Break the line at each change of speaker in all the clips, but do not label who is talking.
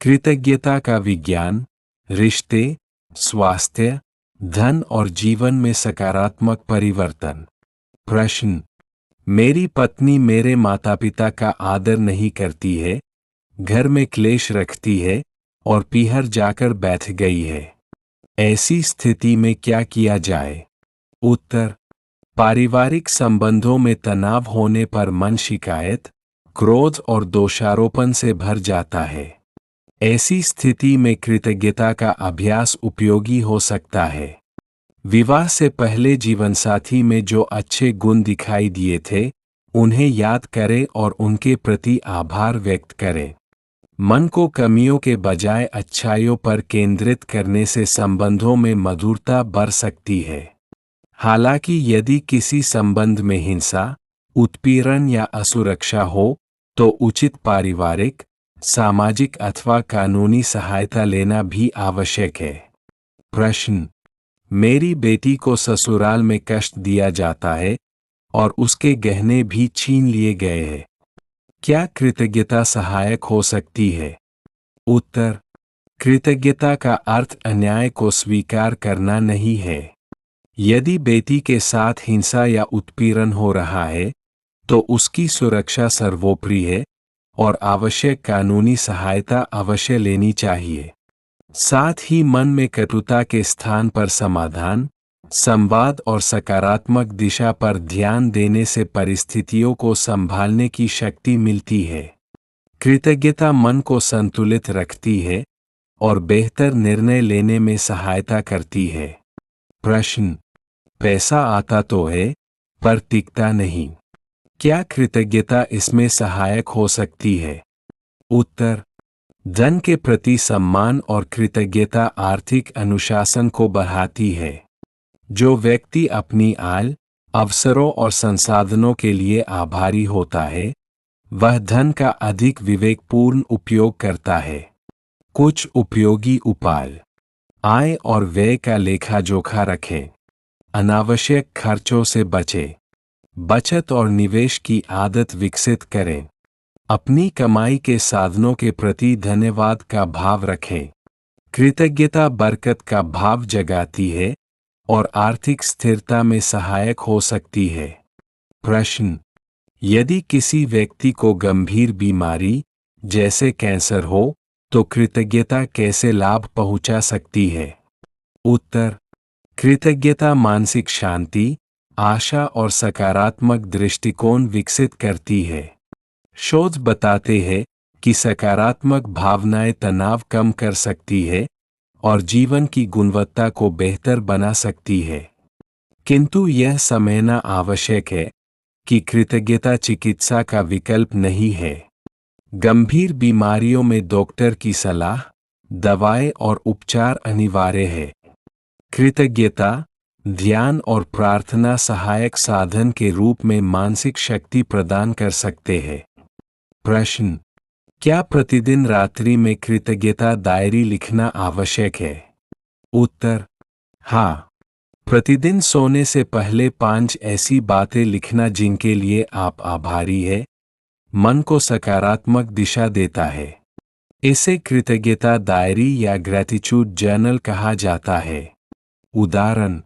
कृतज्ञता का विज्ञान, रिश्ते, स्वास्थ्य, धन और जीवन में सकारात्मक परिवर्तन। प्रश्न: मेरी पत्नी मेरे माता पिता का आदर नहीं करती है, घर में क्लेश रखती है और पीहर जाकर बैठ गई है। ऐसी स्थिति में क्या किया जाए? उत्तर: पारिवारिक संबंधों में तनाव होने पर मन शिकायत, क्रोध और दोषारोपण से भर जाता है। ऐसी स्थिति में कृतज्ञता का अभ्यास उपयोगी हो सकता है। विवाह से पहले जीवनसाथी में जो अच्छे गुण दिखाई दिए थे, उन्हें याद करें और उनके प्रति आभार व्यक्त करें। मन को कमियों के बजाय अच्छाइयों पर केंद्रित करने से संबंधों में मधुरता बढ़ सकती है। हालांकि यदि किसी संबंध में हिंसा, उत्पीड़न या असुरक्षा हो, तो उचित पारिवारिक, सामाजिक अथवा कानूनी सहायता लेना भी आवश्यक है। प्रश्न: मेरी बेटी को ससुराल में कष्ट दिया जाता है और उसके गहने भी छीन लिए गए हैं। क्या कृतज्ञता सहायक हो सकती है? उत्तर: कृतज्ञता का अर्थ अन्याय को स्वीकार करना नहीं है। यदि बेटी के साथ हिंसा या उत्पीड़न हो रहा है, तो उसकी सुरक्षा सर्वोपरि है और आवश्यक कानूनी सहायता अवश्य लेनी चाहिए। साथ ही मन में कटुता के स्थान पर समाधान, संवाद और सकारात्मक दिशा पर ध्यान देने से परिस्थितियों को संभालने की शक्ति मिलती है। कृतज्ञता मन को संतुलित रखती है और बेहतर निर्णय लेने में सहायता करती है। प्रश्न: पैसा आता तो है, पर टिकता नहीं। क्या कृतज्ञता इसमें सहायक हो सकती है? उत्तर: धन के प्रति सम्मान और कृतज्ञता आर्थिक अनुशासन को बढ़ाती है। जो व्यक्ति अपनी आय, अवसरों और संसाधनों के लिए आभारी होता है, वह धन का अधिक विवेकपूर्ण उपयोग करता है। कुछ उपयोगी उपाय: आय और व्यय का लेखा जोखा रखें। अनावश्यक खर्चों से बचें। बचत और निवेश की आदत विकसित करें। अपनी कमाई के साधनों के प्रति धन्यवाद का भाव रखें। कृतज्ञता बरकत का भाव जगाती है और आर्थिक स्थिरता में सहायक हो सकती है। प्रश्न: यदि किसी व्यक्ति को गंभीर बीमारी जैसे कैंसर हो, तो कृतज्ञता कैसे लाभ पहुंचा सकती है? उत्तर: कृतज्ञता मानसिक शांति, आशा और सकारात्मक दृष्टिकोण विकसित करती है। शोध बताते हैं कि सकारात्मक भावनाएं तनाव कम कर सकती है और जीवन की गुणवत्ता को बेहतर बना सकती है। किंतु यह समझना आवश्यक है कि कृतज्ञता चिकित्सा का विकल्प नहीं है। गंभीर बीमारियों में डॉक्टर की सलाह, दवाएं और उपचार अनिवार्य है। कृतज्ञता, ध्यान और प्रार्थना सहायक साधन के रूप में मानसिक शक्ति प्रदान कर सकते हैं। प्रश्न: क्या प्रतिदिन रात्रि में कृतज्ञता डायरी लिखना आवश्यक है? उत्तर: हाँ। प्रतिदिन सोने से पहले 5 ऐसी बातें लिखना जिनके लिए आप आभारी हैं, मन को सकारात्मक दिशा देता है। इसे कृतज्ञता डायरी या ग्रैटिट्यूड जर्नल कहा जाता है। उदाहरण: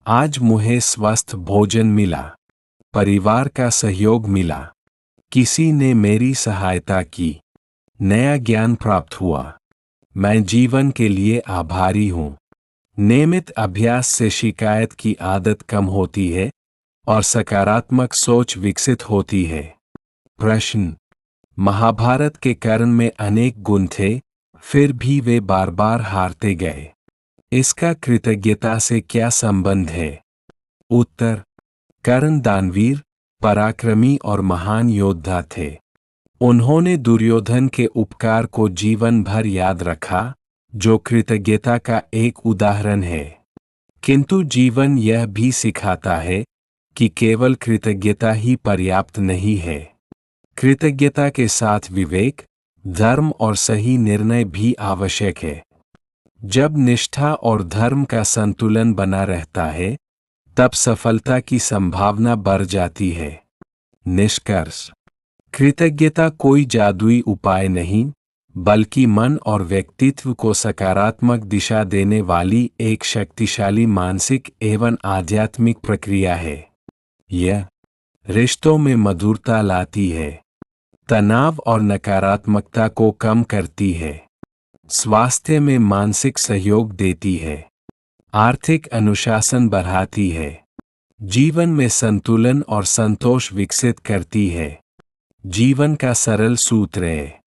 आज मुझे स्वस्थ भोजन मिला, परिवार का सहयोग मिला, किसी ने मेरी सहायता की, नया ज्ञान प्राप्त हुआ, मैं जीवन के लिए आभारी हूँ। नियमित अभ्यास से शिकायत की आदत कम होती है और सकारात्मक सोच विकसित होती है। प्रश्न: महाभारत के कर्ण में अनेक गुण थे, फिर भी वे बार बार हारते गए। इसका कृतज्ञता से क्या संबंध है? उत्तर: कर्ण दानवीर, पराक्रमी और महान योद्धा थे। उन्होंने दुर्योधन के उपकार को जीवन भर याद रखा, जो कृतज्ञता का एक उदाहरण है। किंतु जीवन यह भी सिखाता है कि केवल कृतज्ञता ही पर्याप्त नहीं है। कृतज्ञता के साथ विवेक, धर्म और सही निर्णय भी आवश्यक है। जब निष्ठा और धर्म का संतुलन बना रहता है, तब सफलता की संभावना बढ़ जाती है। निष्कर्ष: कृतज्ञता कोई जादुई उपाय नहीं, बल्कि मन और व्यक्तित्व को सकारात्मक दिशा देने वाली एक शक्तिशाली मानसिक एवं आध्यात्मिक प्रक्रिया है। यह रिश्तों में मधुरता लाती है, तनाव और नकारात्मकता को कम करती है, स्वास्थ्य में मानसिक सहयोग देती है, आर्थिक अनुशासन बढ़ाती है, जीवन में संतुलन और संतोष विकसित करती है। जीवन का सरल सूत्र है,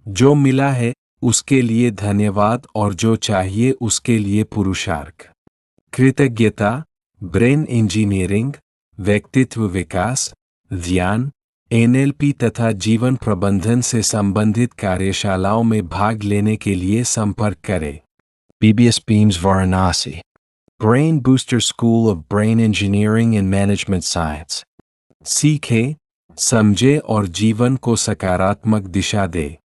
जो मिला है उसके लिए धन्यवाद और जो चाहिए उसके लिए पुरुषार्थ। कृतज्ञता, ब्रेन इंजीनियरिंग, व्यक्तित्व विकास, ध्यान, एनएलपी तथा जीवन प्रबंधन से संबंधित कार्यशालाओं में भाग लेने के लिए संपर्क करें।
BBS Beams Varanasi. Brain Booster School of Brain Engineering and Management Science.
सीखें, समझे और जीवन को सकारात्मक दिशा दे।